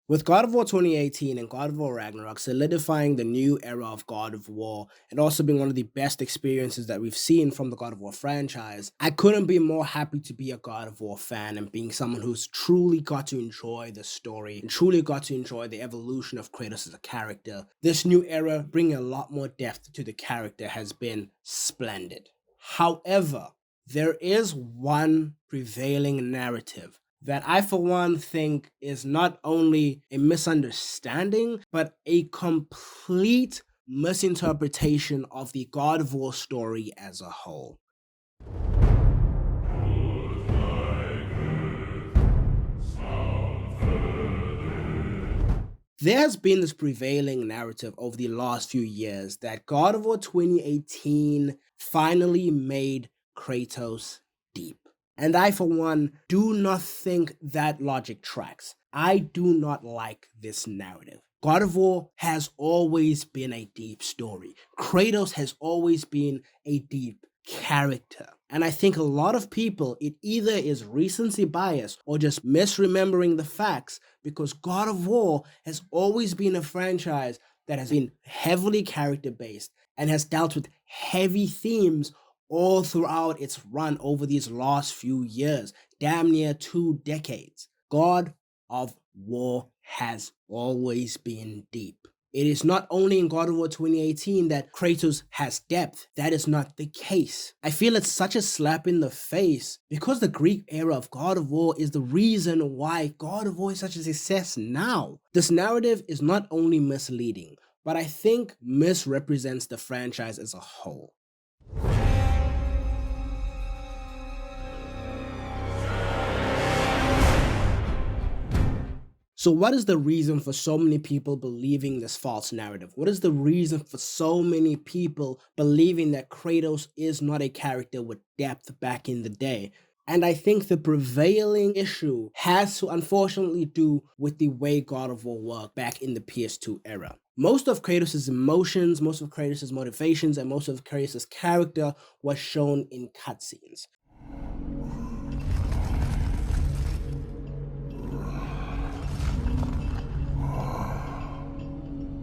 With God of War 2018 and God of War Ragnarok solidifying the new era of God of War and also being one of the best experiences that we've seen from the God of War franchise, I couldn't be more happy to be a God of War fan and being someone who's truly got to enjoy the story and truly got to enjoy the evolution of Kratos as a character. This new era, bringing a lot more depth to the character, has been splendid. However, there is one prevailing narrative that I, for one, think is not only a misunderstanding, but a complete misinterpretation of the God of War story as a whole. There has been this prevailing narrative over the last few years that God of War 2018 finally made Kratos deep. And I, for one, do not think that logic tracks. I do not like this narrative. God of War has always been a deep story. Kratos has always been a deep character. And I think a lot of people, it either is recency bias or just misremembering the facts, because God of War has always been a franchise that has been heavily character based and has dealt with heavy themes all throughout its run over these last few years, damn near 2 decades. God of War has always been deep. It is not only in God of War 2018 that Kratos has depth. That is not the case. I feel it's such a slap in the face because the Greek era of God of War is the reason why God of War is such a success now. This narrative is not only misleading, but I think misrepresents the franchise as a whole. So what is the reason for so many people believing this false narrative? What is the reason for so many people believing that Kratos is not a character with depth back in the day? And I think the prevailing issue has to unfortunately do with the way God of War worked back in the PS2 era. Most of Kratos' emotions, most of Kratos' motivations, and most of Kratos' character was shown in cutscenes.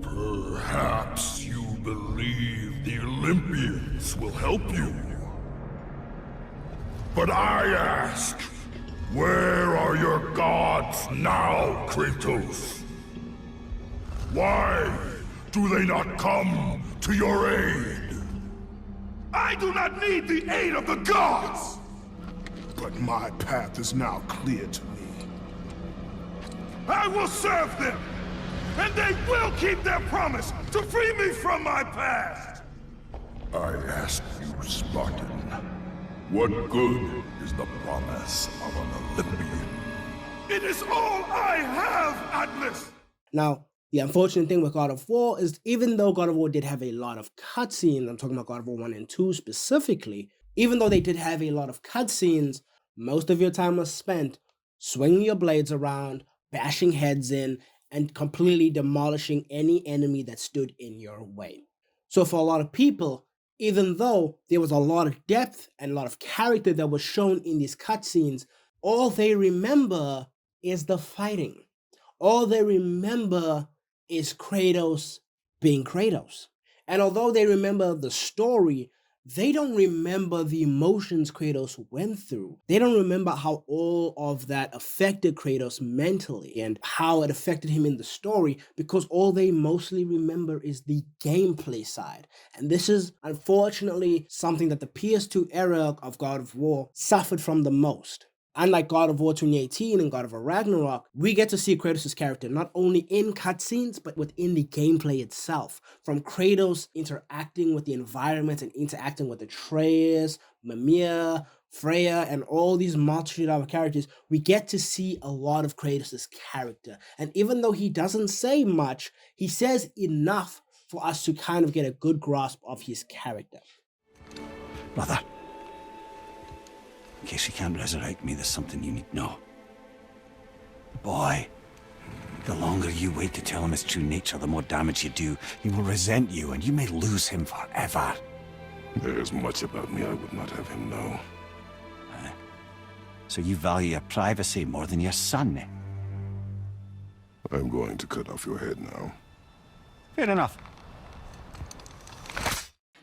Perhaps you believe the Olympians will help you. But I ask, where are your gods now, Kratos? Why do they not come to your aid? I do not need the aid of the gods! But my path is now clear to me. I will serve them! And they will keep their promise to free me from my past! I ask you, Spartan, what good is the promise of an Olympian? It is all I have, Atlas! Now, the unfortunate thing with God of War is even though God of War did have a lot of cutscenes, I'm talking about God of War 1 and 2 specifically, even though they did have a lot of cutscenes, most of your time was spent swinging your blades around, bashing heads in, and completely demolishing any enemy that stood in your way. So for a lot of people, even though there was a lot of depth and a lot of character that was shown in these cutscenes, all they remember is the fighting. All they remember is Kratos being Kratos. And although they remember the story, they don't remember the emotions Kratos went through. They don't remember how all of that affected Kratos mentally and how it affected him in the story, because all they mostly remember is the gameplay side. And this is unfortunately something that the PS2 era of God of War suffered from the most. Unlike God of War 2018 and God of War Ragnarok, we get to see Kratos' character not only in cutscenes, but within the gameplay itself. From Kratos interacting with the environment and interacting with Atreus, Mimir, Freya, and all these multitude of characters, we get to see a lot of Kratos' character. And even though he doesn't say much, he says enough for us to kind of get a good grasp of his character. Brother, in case you can't resurrect me, there's something you need to know. Boy, the longer you wait to tell him his true nature, the more damage you do. He will resent you, and you may lose him forever. There is much about me I would not have him know. So you value your privacy more than your son, eh? I'm going to cut off your head now. Fair enough.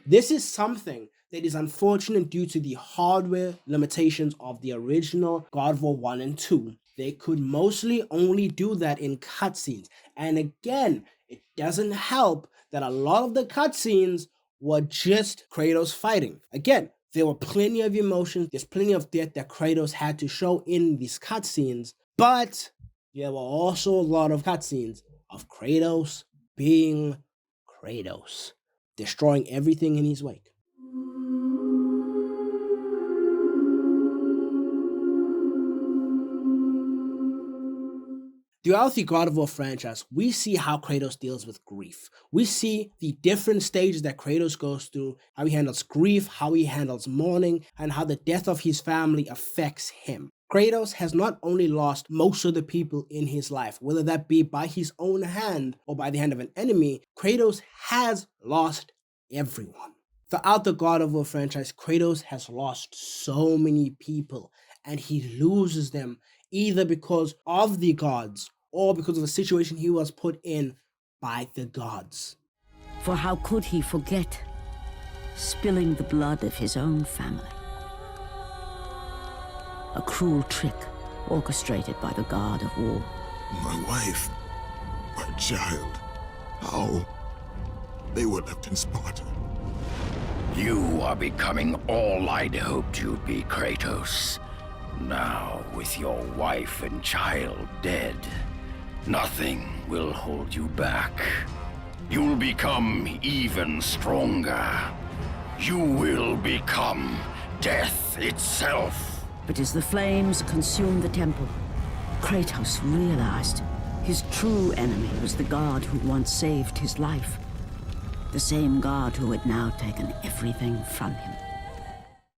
This is something that is unfortunate due to the hardware limitations of the original God of War 1 and 2. They could mostly only do that in cutscenes. And again, it doesn't help that a lot of the cutscenes were just Kratos fighting. Again, there were plenty of emotions, there's plenty of death that Kratos had to show in these cutscenes, but there were also a lot of cutscenes of Kratos being Kratos, destroying everything in his wake. Throughout the God of War franchise, we see how Kratos deals with grief. We see the different stages that Kratos goes through, how he handles grief, how he handles mourning, and how the death of his family affects him. Kratos has not only lost most of the people in his life, whether that be by his own hand or by the hand of an enemy, Kratos has lost everyone. Throughout the God of War franchise, Kratos has lost so many people, and he loses them either because of the gods or because of the situation he was put in by the gods. For how could he forget spilling the blood of his own family? A cruel trick orchestrated by the God of War. My wife, my child, how? They were left in Sparta. You are becoming all I'd hoped you'd be, Kratos. Now, with your wife and child dead, nothing will hold you back. You'll become even stronger. You will become death itself. But as the flames consumed the temple, Kratos realized his true enemy was the god who once saved his life. The same god who had now taken everything from him.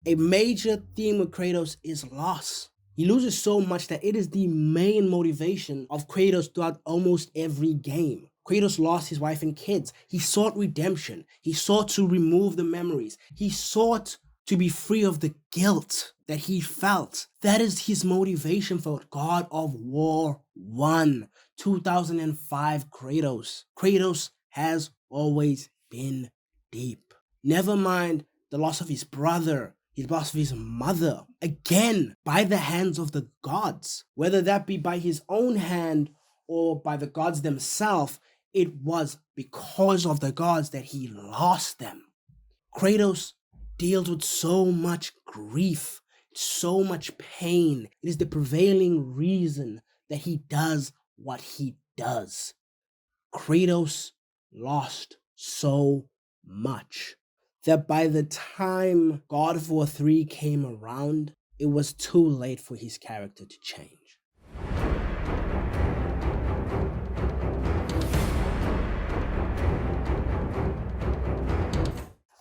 A major theme with Kratos is loss. He loses so much that it is the main motivation of Kratos throughout almost every game. Kratos lost his wife and kids. He sought redemption. He sought to remove the memories. He sought to be free of the guilt that he felt. That is his motivation for God of War 1, 2005 Kratos. Kratos has always been deep. Never mind the loss of his brother, his loss of his mother, again, by the hands of the gods. Whether that be by his own hand or by the gods themselves, it was because of the gods that he lost them. Kratos deals with so much grief, so much pain. It is the prevailing reason that he does what he does. Kratos lost so much that by the time God of War 3 came around, it was too late for his character to change.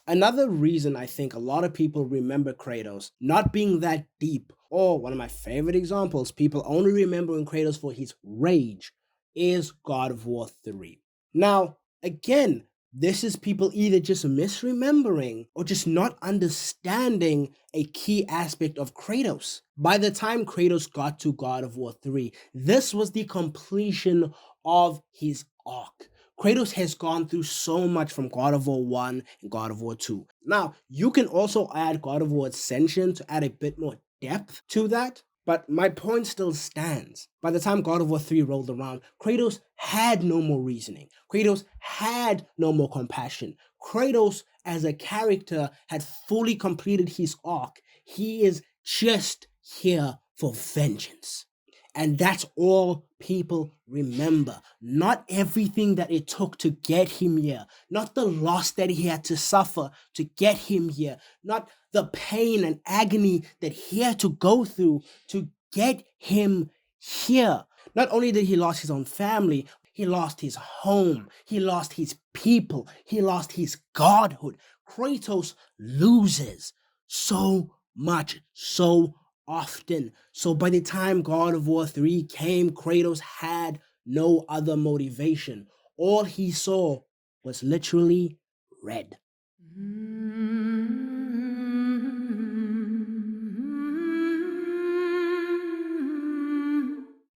Another reason I think a lot of people remember Kratos not being that deep, or one of my favorite examples, people only remembering Kratos for his rage, is God of War 3. Now, again, this is people either just misremembering or just not understanding a key aspect of Kratos. By the time Kratos got to God of War 3, this was the completion of his arc. Kratos has gone through so much from God of War 1 and God of War 2. Now, you can also add God of War Ascension to add a bit more depth to that, but my point still stands. By the time God of War 3 rolled around, Kratos had no more reasoning. Kratos had no more compassion. Kratos, as a character, had fully completed his arc. He is just here for vengeance. And that's all people remember. Not everything that it took to get him here. Not the loss that he had to suffer to get him here. Not the pain and agony that he had to go through to get him here. Not only did he lose his own family, he lost his home. He lost his people. He lost his godhood. Kratos loses so much, so often. So by the time God of War 3 came, Kratos had no other motivation. All he saw was literally red.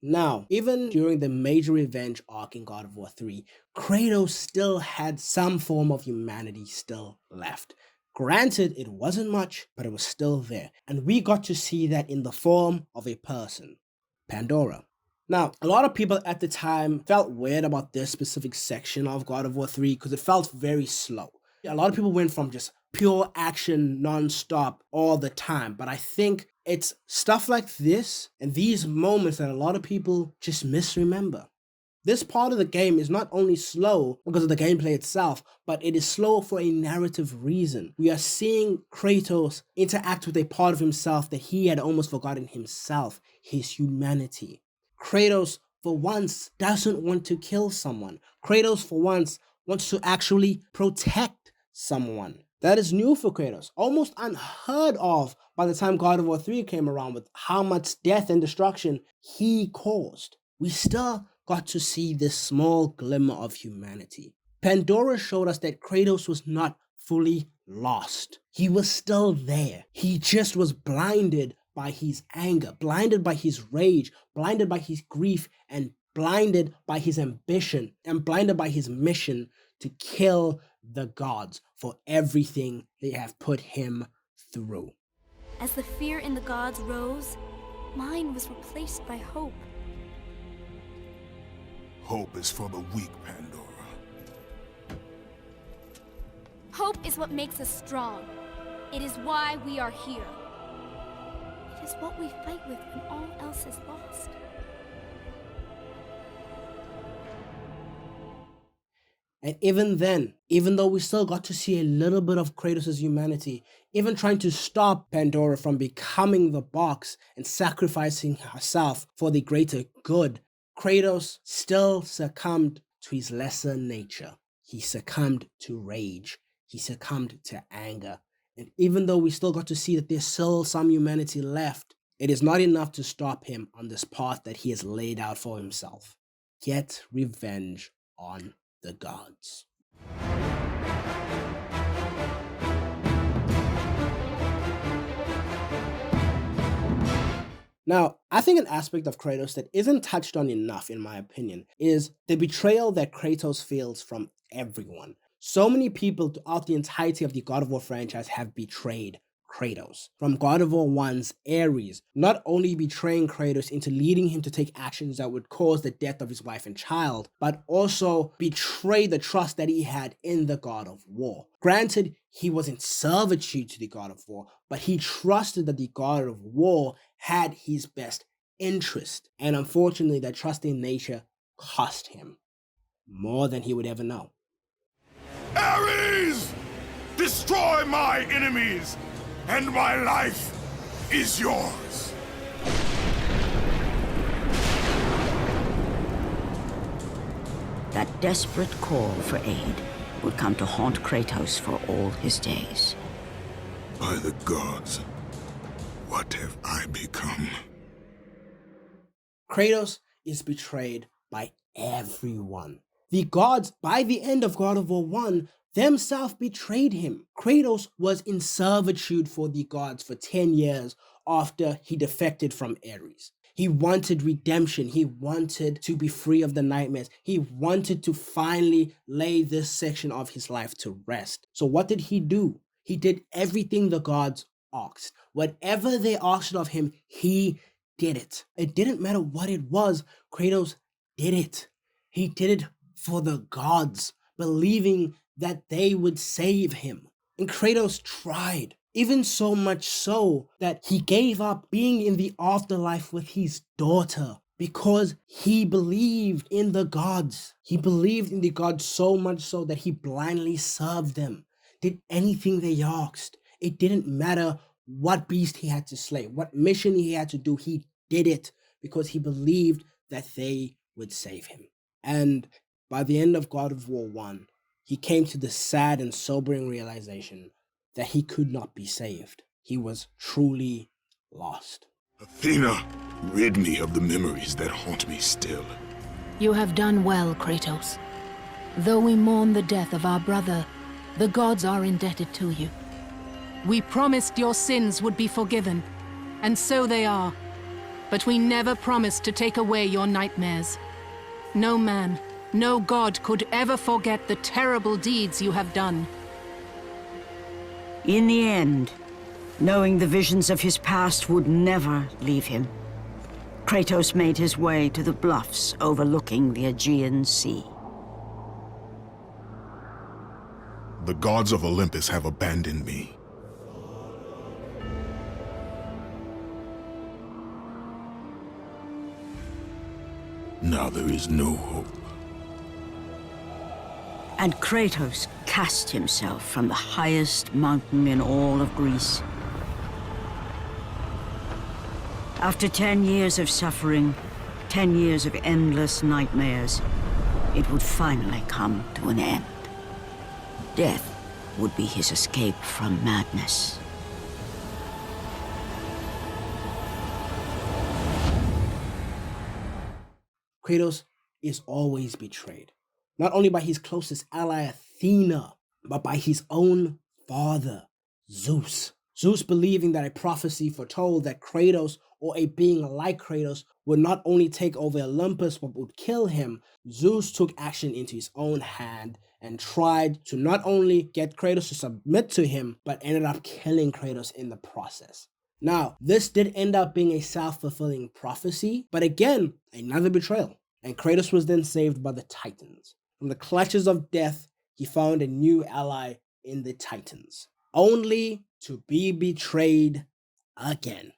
Now, even during the major revenge arc in God of War 3, Kratos still had some form of humanity still left. Granted, it wasn't much, but it was still there. And we got to see that in the form of a person, Pandora. Now, a lot of people at the time felt weird about this specific section of God of War 3 because it felt very slow. A lot of people went from just pure action non-stop all the time, but I think it's stuff like this and these moments that a lot of people just misremember. This part of the game is not only slow because of the gameplay itself, but it is slow for a narrative reason. We are seeing Kratos interact with a part of himself that he had almost forgotten himself, his humanity. Kratos, for once, doesn't want to kill someone. Kratos, for once, wants to actually protect someone. That is new for Kratos, almost unheard of by the time God of War 3 came around with how much death and destruction he caused. We still got to see this small glimmer of humanity. Pandora showed us that Kratos was not fully lost. He was still there. He just was blinded by his anger, blinded by his rage, blinded by his grief, and blinded by his ambition, and blinded by his mission to kill the gods for everything they have put him through. As the fear in the gods rose, mine was replaced by hope. Hope is for the weak, Pandora. Hope is what makes us strong. It is why we are here. It is what we fight with when all else is lost. And even then, even though we still got to see a little bit of Kratos' humanity, even trying to stop Pandora from becoming the box and sacrificing herself for the greater good, Kratos still succumbed to his lesser nature. He succumbed to rage. He succumbed to anger. And even though we still got to see that there's still some humanity left, it is not enough to stop him on this path that he has laid out for himself. Get revenge on the gods. Now, I think an aspect of Kratos that isn't touched on enough, in my opinion, is the betrayal that Kratos feels from everyone. So many people throughout the entirety of the God of War franchise have betrayed Kratos. From God of War 1's Ares, not only betraying Kratos into leading him to take actions that would cause the death of his wife and child, but also betray the trust that he had in the God of War. Granted, he was in servitude to the God of War, but he trusted that the God of War had his best interest. And unfortunately, that trusting nature cost him more than he would ever know. Ares! Destroy my enemies, and my life is yours. That desperate call for aid would come to haunt Kratos for all his days. By the gods, what have I become? Kratos is betrayed by everyone. The gods, by the end of God of War 1, themselves betrayed him. Kratos was in servitude for the gods for 10 years after he defected from Ares. He wanted redemption. He wanted to be free of the nightmares. He wanted to finally lay this section of his life to rest. So what did he do? He did everything the gods asked. Whatever they asked of him, he did it. It didn't matter what it was. Kratos did it. He did it for the gods, believing that they would save him. And Kratos tried, even so much so that he gave up being in the afterlife with his daughter because he believed in the gods. He believed in the gods so much so that he blindly served them, did anything they asked. It didn't matter what beast he had to slay, what mission he had to do, he did it because he believed that they would save him. And by the end of God of War 1, he came to the sad and sobering realization that he could not be saved. He was truly lost. Athena, rid me of the memories that haunt me still. You have done well, Kratos. Though we mourn the death of our brother, the gods are indebted to you. We promised your sins would be forgiven, and so they are. but we never promised to take away your nightmares. No man, no god could ever forget the terrible deeds you have done. In the end, knowing the visions of his past would never leave him, Kratos made his way to the bluffs overlooking the Aegean Sea. The gods of Olympus have abandoned me. Now there is no hope. And Kratos cast himself from the highest mountain in all of Greece. After 10 years of suffering, 10 years of endless nightmares, it would finally come to an end. Death would be his escape from madness. Kratos is always betrayed, not only by his closest ally Athena, but by his own father, Zeus. Zeus, believing that a prophecy foretold that Kratos, or a being like Kratos, would not only take over Olympus but would kill him, Zeus took action into his own hand and tried to not only get Kratos to submit to him, but ended up killing Kratos in the process. Now, this did end up being a self-fulfilling prophecy, but again, another betrayal. And Kratos was then saved by the Titans. From the clutches of death, he found a new ally in the Titans, only to be betrayed again.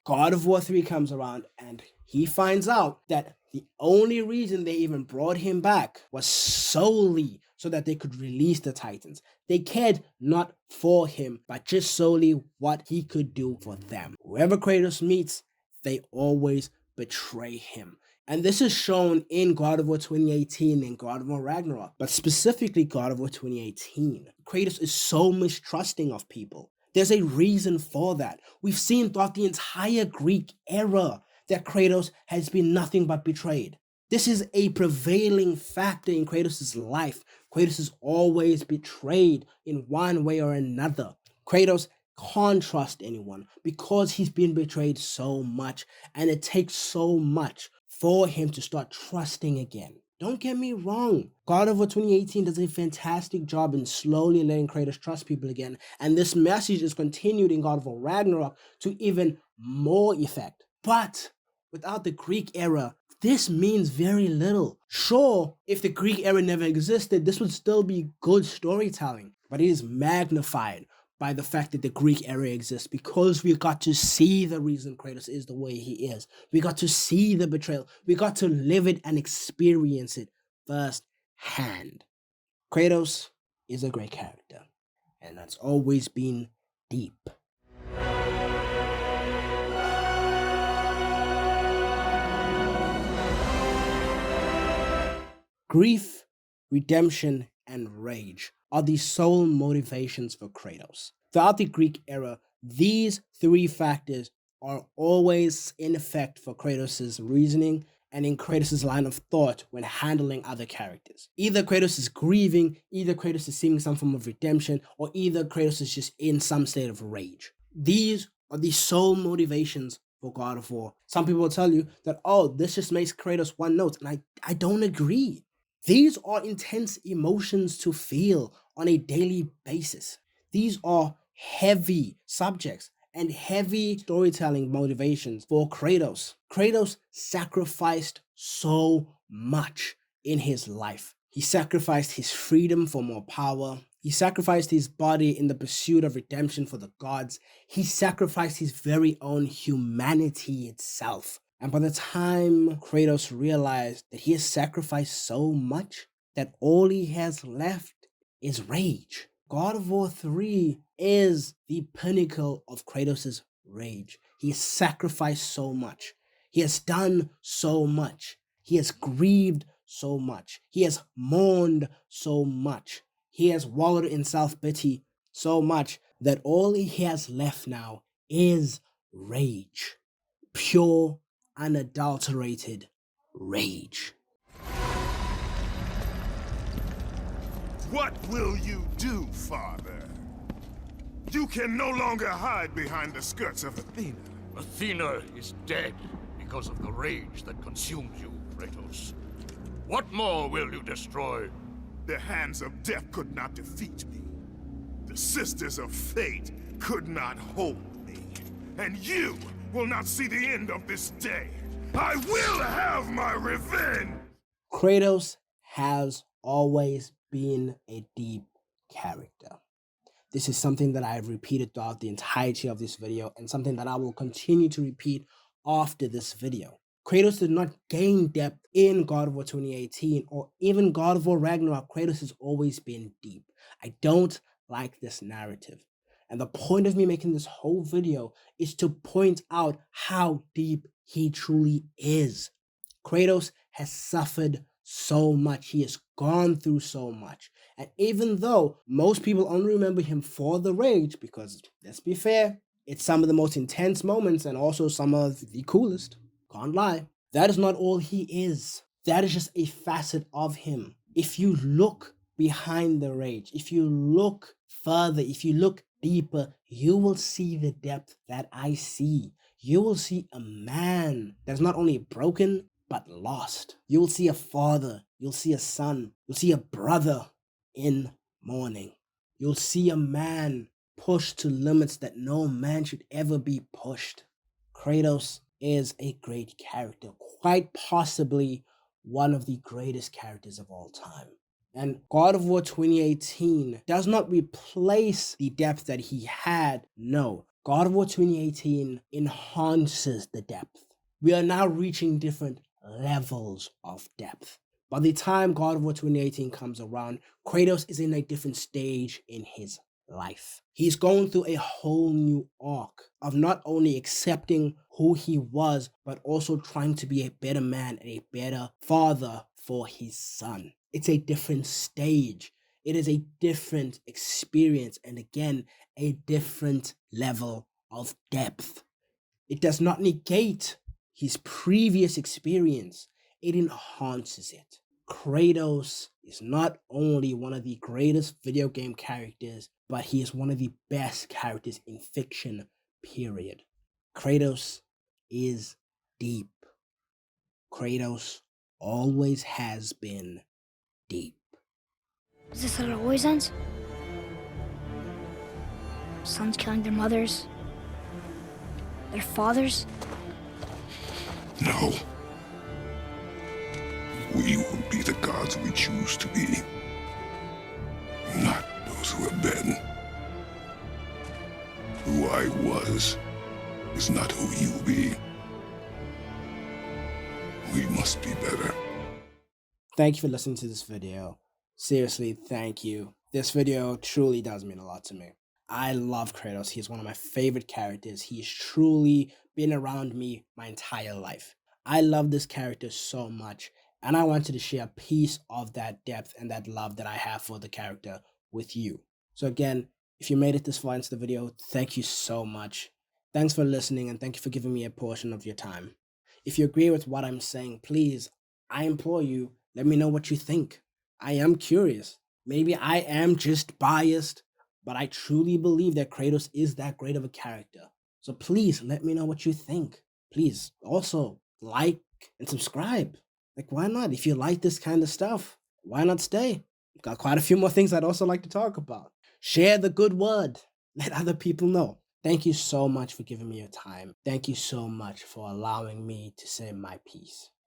God of War 3 comes around and he finds out that the only reason they even brought him back was solely so that they could release the Titans. They cared not for him, but just solely what he could do for them. Whoever Kratos meets, they always betray him. And this is shown in God of War 2018 and God of War Ragnarok, but specifically God of War 2018. Kratos is so mistrusting of people. There's a reason for that. We've seen throughout the entire Greek era that Kratos has been nothing but betrayed. This is a prevailing factor in Kratos' life. Kratos is always betrayed in one way or another. Kratos can't trust anyone because he's been betrayed so much, and it takes so much for him to start trusting again. Don't get me wrong, God of War 2018 does a fantastic job in slowly letting Kratos trust people again, and this message is continued in God of War Ragnarok to even more effect. But without the Greek era, this means very little. Sure, if the Greek era never existed, this would still be good storytelling, but it is magnified by the fact that the Greek era exists because we got to see the reason Kratos is the way he is. We got to see the betrayal. We got to live it and experience it firsthand. Kratos is a great character, and that's always been deep. Grief, redemption, and rage are the sole motivations for Kratos. Throughout the Greek era, these three factors are always in effect for Kratos' reasoning and in Kratos' line of thought when handling other characters. Either Kratos is grieving, either Kratos is seeing some form of redemption, or either Kratos is just in some state of rage. These are the sole motivations for God of War. Some people will tell you that, oh, this just makes Kratos one note, and I don't agree. These are intense emotions to feel on a daily basis. These are heavy subjects and heavy storytelling motivations for Kratos. Kratos sacrificed so much in his life. He sacrificed his freedom for more power. He sacrificed his body in the pursuit of redemption for the gods. He sacrificed his very own humanity itself. And by the time Kratos realized that he has sacrificed so much that all he has left is rage. God of War 3 is the pinnacle of Kratos' rage. He has sacrificed so much. He has done so much. He has grieved so much. He has mourned so much. He has wallowed in self-pity so much that all he has left now is rage. Pure, unadulterated rage. What will you do, Father? You can no longer hide behind the skirts of Athena. Athena is dead because of the rage that consumes you, Kratos. What more will you destroy? The hands of death could not defeat me. The sisters of fate could not hold me. And you will not see the end of this day. I will have my revenge! Kratos has always been a deep character. This is something that I have repeated throughout the entirety of this video and something that I will continue to repeat after this video. Kratos did not gain depth in God of War 2018 or even God of War Ragnarok. Kratos has always been deep. I don't like this narrative. And the point of me making this whole video is to point out how deep he truly is. Kratos has suffered so much. He has gone through so much. And even though most people only remember him for the rage, because let's be fair, it's some of the most intense moments and also some of the coolest, can't lie, that is not all he is. That is just a facet of him. If you look behind the rage, if you look further, if you look deeper, you will see the depth that I see. You will see a man that's not only broken, but lost. You will see a father, you'll see a son, you'll see a brother in mourning. You'll see a man pushed to limits that no man should ever be pushed. Kratos is a great character, quite possibly one of the greatest characters of all time. And God of War 2018 does not replace the depth that he had. No, God of War 2018 enhances the depth. We are now reaching different levels of depth. By the time God of War 2018 comes around, Kratos is in a different stage in his life. He's going through a whole new arc of not only accepting who he was, but also trying to be a better man and a better father for his son. It's a different stage. It is a different experience, and again, a different level of depth. It does not negate his previous experience, it enhances it. Kratos is not only one of the greatest video game characters, but he is one of the best characters in fiction, period. Kratos is deep. Kratos always has been deep. Is this how it always ends? Sons killing their mothers? Their fathers? No. We will be the gods we choose to be, not those who have been. Who I was is not who you will be. We must be better. Thank you for listening to this video. Seriously, thank you. This video truly does mean a lot to me. I love Kratos. He's one of my favorite characters. He's truly been around me my entire life. I love this character so much, and I wanted to share a piece of that depth and that love that I have for the character with you. So again, if you made it this far into the video, thank you so much. Thanks for listening, and thank you for giving me a portion of your time. If you agree with what I'm saying, please, I implore you, let me know what you think. I am curious. Maybe I am just biased, but I truly believe that Kratos is that great of a character. So please let me know what you think. Please also like and subscribe. Like, why not? If you like this kind of stuff, why not stay? Got quite a few more things I'd also like to talk about. Share the good word. Let other people know. Thank you so much for giving me your time. Thank you so much for allowing me to say my piece.